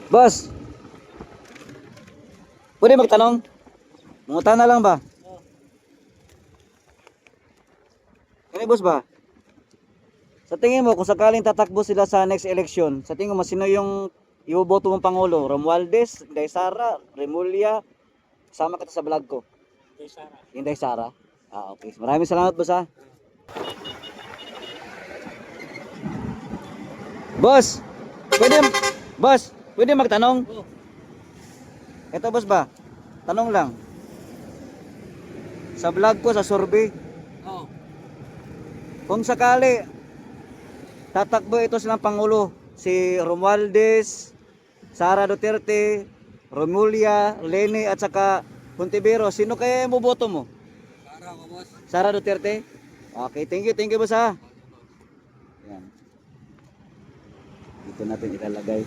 Boss, pwede magtanong? Mungutan na lang ba? Ano boss ba? Sa tingin mo, kung sakaling tatakbo sila sa next election, sa tingin mo, sino yung iboboto mong Pangulo? Romualdez, Inday Sara, Remulla? Sama kita sa vlog ko. Inday Sara? Ah, okay. Maraming salamat boss ha. Boss, pwede, boss, pwede magtanong? Ito boss ba? Tanong lang. Sa vlog ko, sa survey, kung sakali tatakbo ito silang Pangulo, si Romualdez, Sara Duterte, Remulla, Leni at saka Hontiveros, sino kaya yung boboto mo? Para ko, boss. Sara Duterte? Okay, thank you boss ha. Yan. Dito natin ilalagay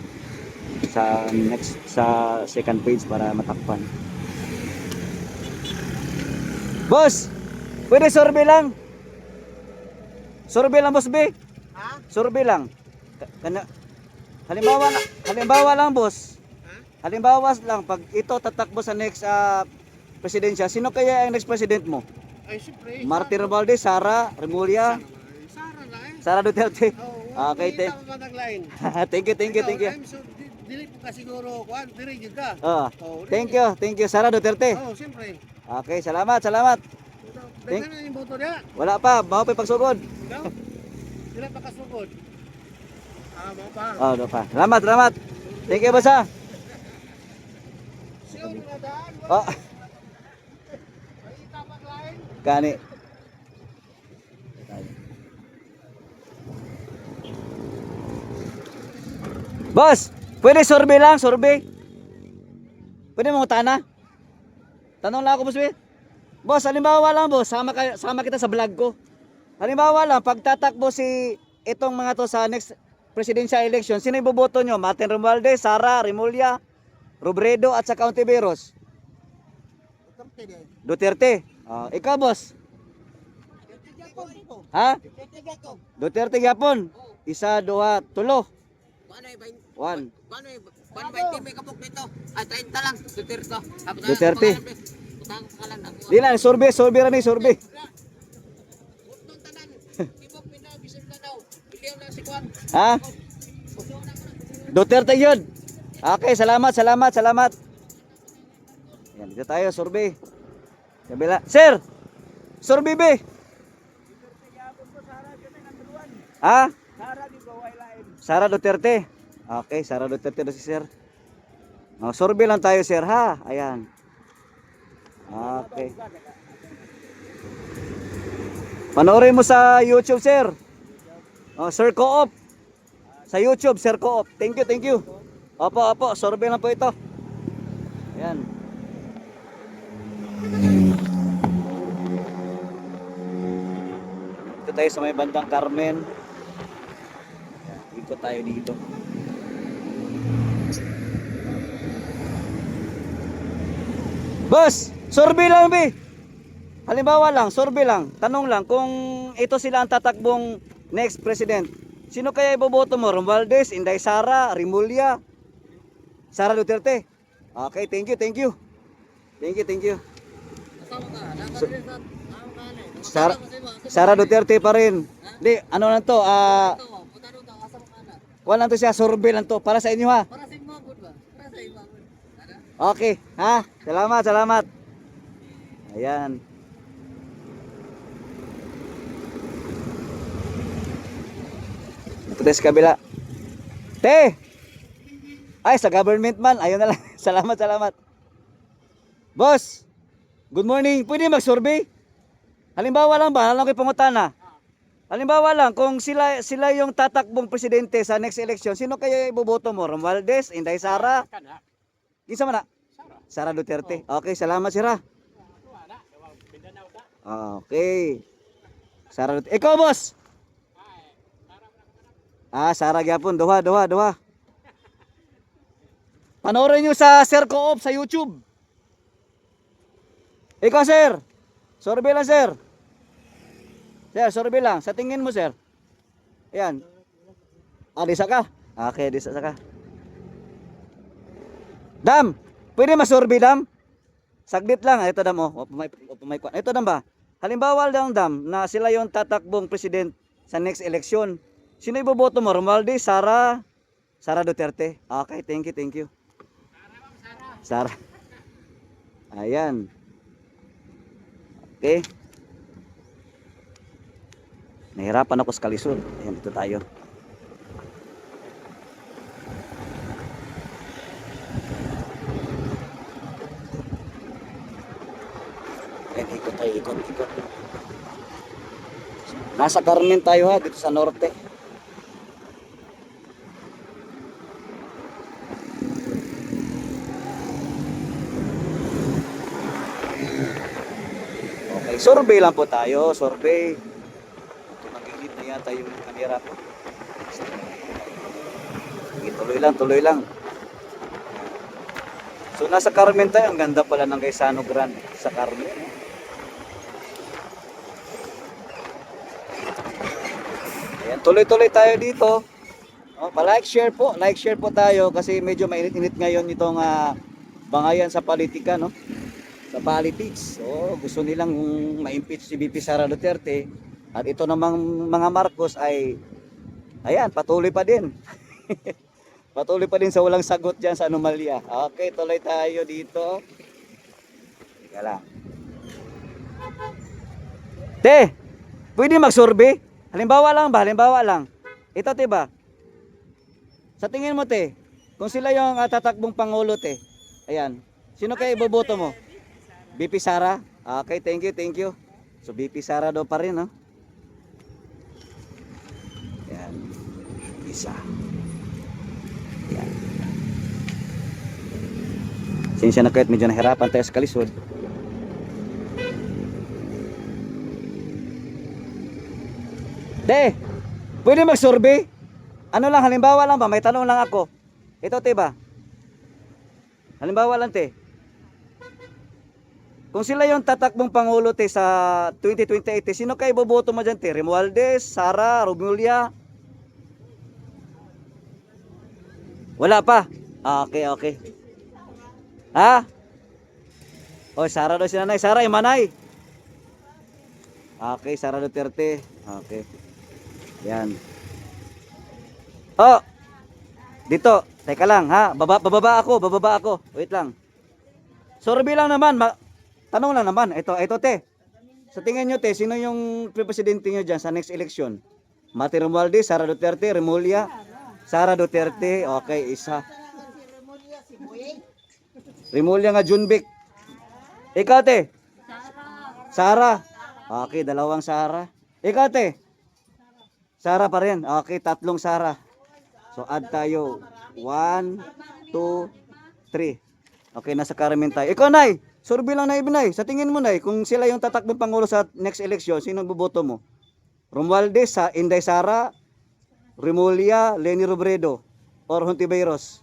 sa next, sa second page para matakpan. Boss, pwede survey lang. Survey lang boss B. Ha? Survey lang. Halimbawa lang boss. Halimbawa lang pag ito tatakbo sa next presidensya, sino kaya ang next president mo? Ay, siyempre. Martin Romualdez, Sara, Remulla, Sara na eh. Sara Duterte. Oo, Okay, hindi tama line. thank you. I'm so, dili po ka siguro, kuhan, diri yun ka. Oh, Thank you Sara Duterte. Oo, siyempre. Okay, salamat. Daghan na yung boto niya. Wala pa, baho pa pagsugod. Ikaw? Sila pa kasugod. Mo pa. Oh, pa. Salamat. Thank you boss ha. Siya ang nadaan. Oh, May tamang line. kani. Boss, pwede survey lang, survey. Pwede mo tana? Tanong lang ako, boss. Boss, halimbawa lang, boss, sama kita sa vlog ko. Halimbawa lang, pag tatakbo si itong mga to sa next presidential election, sino iboboto nyo? Martin Romualdez, Sara, Remulla, Robredo at saka Hontiveros? Duterte. Ikaw, boss? Ha? Duterte gyapon. Isa, duha, tulo. One. Paano eh? 120 may kapok dito. Ay, 30 lang. Duterte. Duterte. Di lang, survey rin, survey. Ha? Duterte yun. Okay, salamat. Yan, dito tayo, survey. Kabila. Sir! Survey be! Ha? Sara Duterte. Okay, Sara Duterte na si sir. Survey lang tayo sir ha. Ayan. Okay. Panoorin mo sa YouTube sir. Sir Co-op. Sa YouTube, Sir Co-op. Thank you. Opo, survey lang po ito. Ayan. Ito tayo sa may bandang Carmen. Ayan, ikot tayo dito. Boss, survey lang be. Halimbawa lang, survey lang. Tanong lang kung ito sila ang tatakbong next president. Sino kaya iboboto mo? Romualdez, Inday Sara, Remulla, Sara Duterte. Okay, thank you. Sara Duterte pa rin. Hindi, ano lang to? Wala lang to siya, survey lang to. Para sa inyo ha. Para sa inyo po ba? Para sa inyo. Okay, ha? Salamat. Ayan. Ito tayo sa kabila. Te! Ay, sa government man. Ayun na lang. Salamat. Boss, good morning. Pwede mag-survey? Halimbawa lang ba? Alam ko yung pangutana. Halimbawa lang, kung sila yung tatakbong presidente sa next election, sino kaya iboboto mo? Romualdez, Inday Sara? Kinsa man na? Sara Duterte. Okay, salamat sira. Okay. Sara Duterte. Ikaw, boss? Sara gyapon. Duha. Panoorin nyo sa Sir Co-op sa YouTube. Ikaw, sir. Survey lang, sir. Sir, survey lang. Sa tingin mo, sir. Ayan. Disa ka? Okay, disa ka. Dam, pwede masurvey dam? Saglit lang, ito dam oh. Ito dam ba? Halimbawa lang dam na sila yung tatakbong president sa next election. Sino iboboto mo? Romualdez, Sara, Sara Duterte. Okay, thank you, thank you. Sara. Ayan. Okay. Nahirapan ako sa kalisod. Ayan, dito tayo. Ayan, ikot tayo, ikot. Nasa Carmen tayo ha, dito sa norte. Okay, survey lang po tayo, survey. Ito nag-hit na yata yung camera ko. Sige, tuloy lang. So nasa Carmen tayo, ang ganda pala ng Gaisano Grande sa Carmen. Ayan, tuloy tayo dito. Oh, like share po tayo kasi medyo mainit-init ngayon itong bangayan sa politika, no? Sa politics. So gusto nilang ma-impeach si VP Sara Duterte at ito namang mga Marcos ay ayan, patuloy pa din. Patuloy pa din sa walang sagot diyan sa anomalya. Okay, tuloy tayo dito. Teka lang. Te, pwede mag-survey? Halimbawa lang. Ito, te ba? Sa tingin mo, te, kung sila yung tatakbong pangulo, te, ayan, sino kayo iboboto mo? VP Sara? Okay, thank you. So, VP Sara daw pa rin, no? Ayan, isa. Ayan. Sinsya na kahit medyo nahirapan tayo sa kalisod. Te, pwede mag-survey? Ano lang, halimbawa lang ba? May tanong lang ako. Ito, te ba? Halimbawa lang, te. Kung sila yung tatakbong pangulo, te, sa 2028, te, sino kayo boboto mo dyan, te? Romualdez, Sara, Romulia? Wala pa? Okay. Ha? O, Sara daw si nanay. Sara, yung manay. Okay, Sara Duterte. Okay. Yan. Oh. Dito, teka lang ha. Bababa ako. Wait lang. Survey lang naman, tanong lang naman. Ito te. Sa tingin nyo te, sino yung presidente nyo dyan sa next election? Mati Romualdez, Sara Duterte, Remulla, Sara Duterte. Okay, isa. Remulla nga Junbic. Ikaw te? Sara. Okay, dalawang Sara. Ikaw te? Sara pa rin. Okay, tatlong Sara. So add tayo. 1, 2, 3. Okay, nasa Carmen tayo. Ikaw, Nay. Survey lang na ibinay. Sa tingin mo, Nay, kung sila yung tatakbong pangulo sa next election, sino boboto mo? Romualdez, Inday Sara, Remulla, Leni Robredo, or Hontiveros?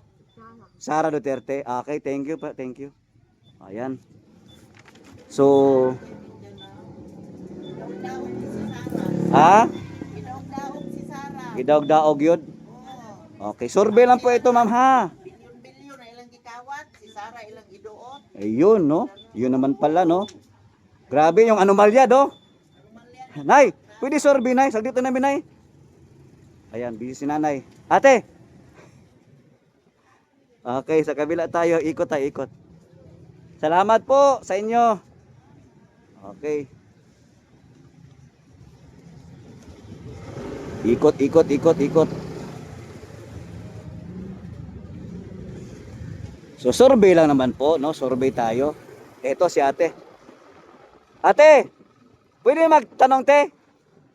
Sara Duterte. Okay, thank you pa. Thank you. Ayan. So, ha? Gidaog-daog yun? Okay, survey lang po ito, ma'am, ha? Bilyon na ilang gikawat, si Sara ilang iduot. Ayun, no? Yun naman pala, no? Grabe yung anomalya, do? Nay, pwede survey, Nay. Saglit na namin, Nay. Ayan, busy si nanay. Ate! Okay, sa kabila tayo. Ikot tayo, ikot. Salamat po sa inyo. Okay. Ikot. So survey lang naman po, no? Survey tayo. Ito si ate. Ate, pwede magtanong te?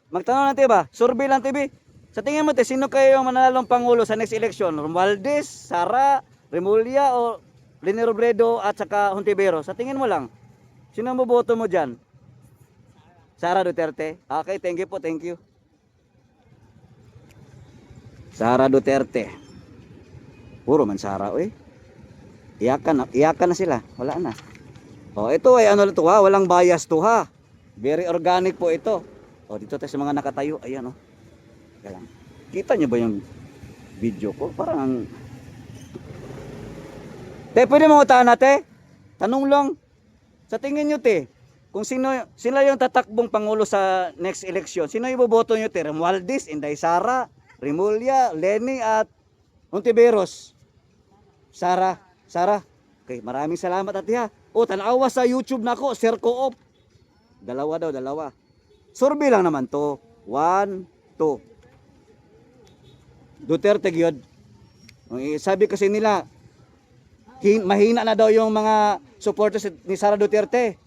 Magtanong natin ba? Survey lang TV. Sa tingin mo te, sino kayo yung mananalong pangulo sa next election? Romualdez, Sara, Remulla o Leni Robredo at saka Hontiveros? Sa tingin mo lang, sino ang boboto mo dyan? Sara Duterte. Okay, thank you po, thank you. Sara Duterte. Puro man Sara, oy. Iyakan na sila. Wala na. Oh, ito ay ano to ha, walang bias to ha. Very organic po ito. Oh, dito tayo sa mga nakatayo. Ayan oh. Kaya lang. Kita niyo ba yung video ko? Parang Te, pwede mo utahan natin? Tanong lang. Sa tingin nyo, te, kung sino yung tatakbong pangulo sa next election, sino yung boboto nyo, te? Romualdez, Inday Sara, Rimulya, Lenny, at Ontiveros. Sara. Okay, maraming salamat, ate ha. O, tanawa sa YouTube na ako, Sir Co-op. Dalawa daw, dalawa. Survey lang naman to. 1, 2. Duterte gyud. Sabi kasi nila, mahina na daw yung mga supporters ni Sara Duterte.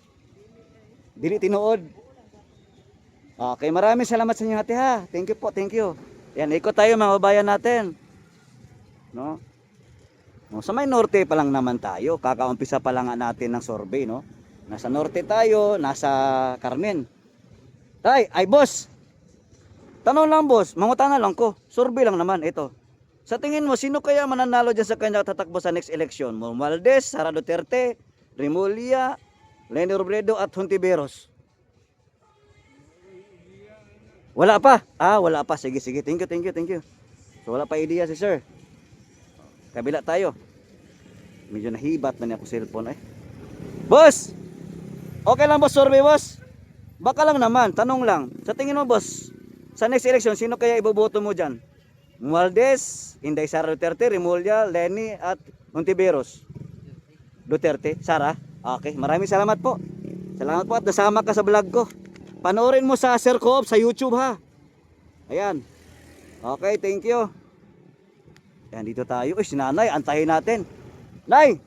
Dili tinuod. Okay, maraming salamat sa inyo ate ha. Thank you po, thank you. Yan, ikot tayo mga babayan natin. No? No, sa may norte pa lang naman tayo. Kakaumpisa pa lang natin ng survey, no? Nasa norte tayo, nasa Carmen. Ay boss. Tanong lang boss, mangutan na lang ko. Survey lang naman ito. Sa tingin mo, sino kaya mananalo dyan sa kanya tatakbo sa next election? Romualdez, Sara Duterte, Rimulya, Lenny Robredo at Hontiveros. Wala pa? Wala pa. Sige. Thank you. So wala pa idea si sir. Kabila tayo. Medyo nahibat na niya ako cellphone eh. Boss! Okay lang boss, survey boss? Baka lang naman, tanong lang. Sa tingin mo boss, sa next election, sino kaya iboboto mo dyan? Romualdez, Inday Sara Duterte, Rimulya, Lenny at Hontiveros. Duterte, Sara. Okay, maraming salamat po. Salamat po at nasama ka sa vlog ko. Panoorin mo sa Sir Co-op sa YouTube ha. Ayan. Okay, thank you. Ayan, dito tayo. Uy, si nanay, antayin natin. Nay!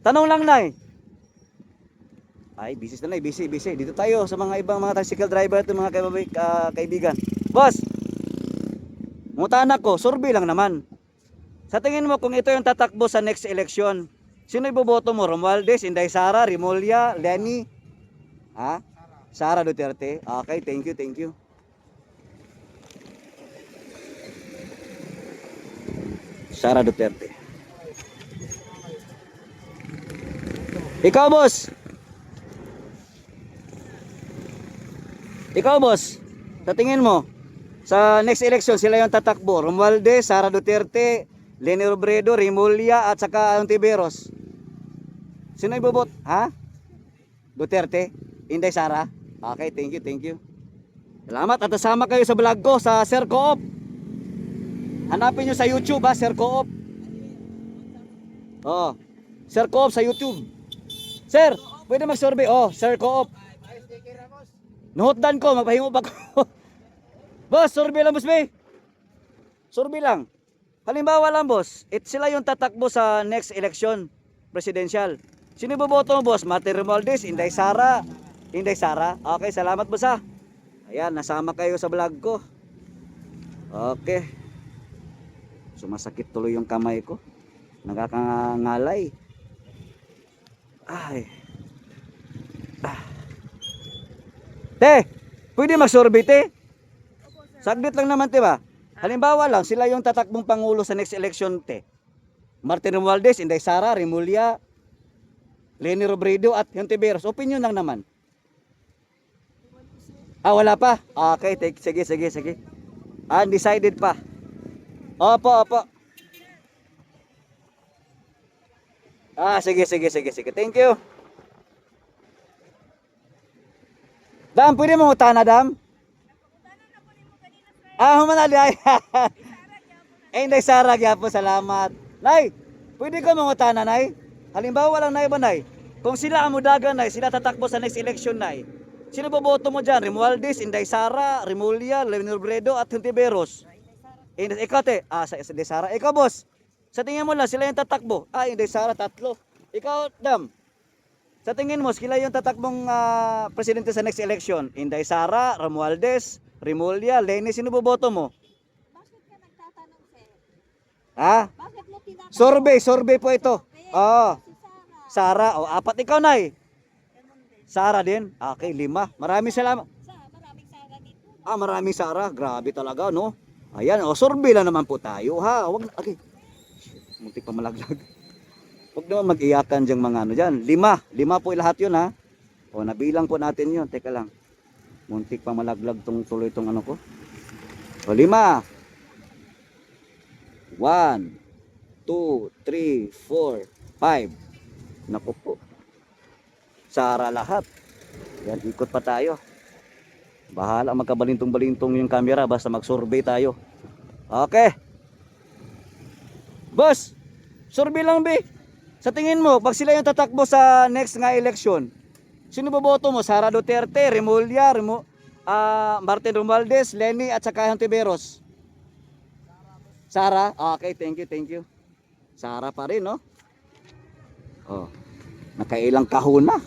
Tanong lang, nay. Ay, busy na nay, busy. Dito tayo sa mga ibang mga tricycle driver at mga kaibigan. Boss! Mutahan ako, survey lang naman. Sa tingin mo kung ito yung tatakbo sa next election, sino iboboto mo? Romualdez, Inday Sara, Rimulya, Lenny? Sara Duterte. Okay, thank you. Sara Duterte. Ikaw, boss. Sa tingin mo, sa next election, sila yung tatakbo. Romualdez, Sara Duterte, Lenny Robredo, Rimulya, at saka Hontiveros. Sino ibobot? Duterte? Inday Sara? Okay, thank you. Salamat at nasama kayo sa vlog ko sa Sir Co-op. Hanapin nyo sa YouTube Sir Co-op. Sir Co-op sa YouTube. Sir, pwede mag-survey. Sir Co-op. Nuhotdan ko, magpahimo pa ko. Boss, survey lang boss be. Survey lang. Halimbawa lang boss, sila yung tatakbo sa next election, presidential. Sino boboto mo boss? Martin Romualdez, Inday Sara. Okay, salamat boss ha. Ayan, nasama kayo sa vlog ko. Okay. Sumasakit tuloy yung kamay ko. Nakakangalay. Ay. Te, pwede mag-survey te? Saglit lang naman te ba? Halimbawa lang, sila yung tatakbong pangulo sa next election te. Martin Romualdez, Inday Sara, Rimulya, Lenny Robredo at Hontiveros. Opinion lang naman. Wala pa? Okay, sige. Undecided pa. Opo. Sige. Thank you. Dam, pwede mo utana, Dam? Humanali ay. Inday Sara, gyapon, salamat. Nay, pwede ko mangutana, Nay? Halimbawa lang, Nay ba, Nay? Kung sila amudagan, Nay, sila tatakbo sa next election, Nay. Sino boboto mo dyan? Romualdez, Inday Sara, Rimulya, Lenny Robredo at Hontiveros. Ikaw, te. Inday Sara. Ikaw, boss. Sa tingin mo lang, sila yung tatakbo. Inday Sara, 3. Ikaw, Dam. Sa tingin mo, sila yung tatakbong presidente sa next election. Inday Sara, Romualdez, Rimulya, Lenny. Sino boboto mo? Bakit ka nagtatanong, sir? Bakit mo tinatanong? Survey po ito. Si Sara. Sara. 4 ikaw, Nay. Sara din. Okay, 5. Maraming salamat. Maraming Sara dito. Maraming Sara. Grabe talaga, no? Ayan, survey lang naman po tayo, ha? Wag na, okay. Muntik pa malaglag. Huwag naman mag-iyakan dyang mga ano dyan. 5 po lahat yun, ha? Nabilang po natin yun. Teka lang. Muntik pa malaglag tuloy itong ano ko. 5. 1, 2, 3, 4, 5. Naku po. Sara lahat. Yan, ikot pa tayo. Bahala magkabalintong-balintong yung camera basta mag-survey tayo. Okay. Boss, survey lang be. Sa tingin mo, pag sila yung tatakbo sa next nga election, sino boboto mo? Sara Duterte, Remulla, Martin Romualdez, Lenny at saka Hontiveros? Sara? Okay, thank you. Sara pa rin, no? Oh, nakailang kahon na.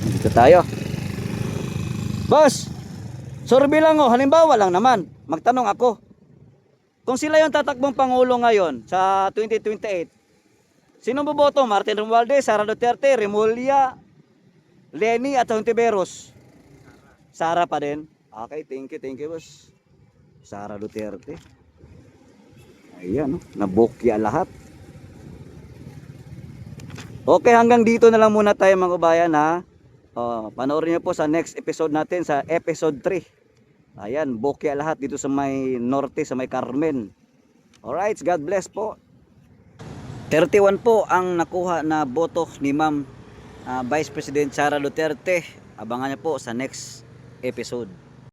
Dito tayo. Boss, survey lang oh. Halimbawa lang naman, magtanong ako. Kung sila yung tatakbong pangulo ngayon sa 2028, sino boboto? Martin Romualdez, Sara Duterte, Remulla, Lenny at Hontiveros? Sara pa din. Okay, thank you boss. Sara Duterte. Ayan, nabokya lahat. Okay, hanggang dito na lang muna tayo mga kabayan ha. Panoorin niyo po sa next episode natin sa episode 3. Ayan, bokya lahat dito sa may norte, sa may Carmen. Alright, God bless po. 31 po ang nakuha na boto ni Ma'am Vice President Sara Duterte. Abangan niyo po sa next episode.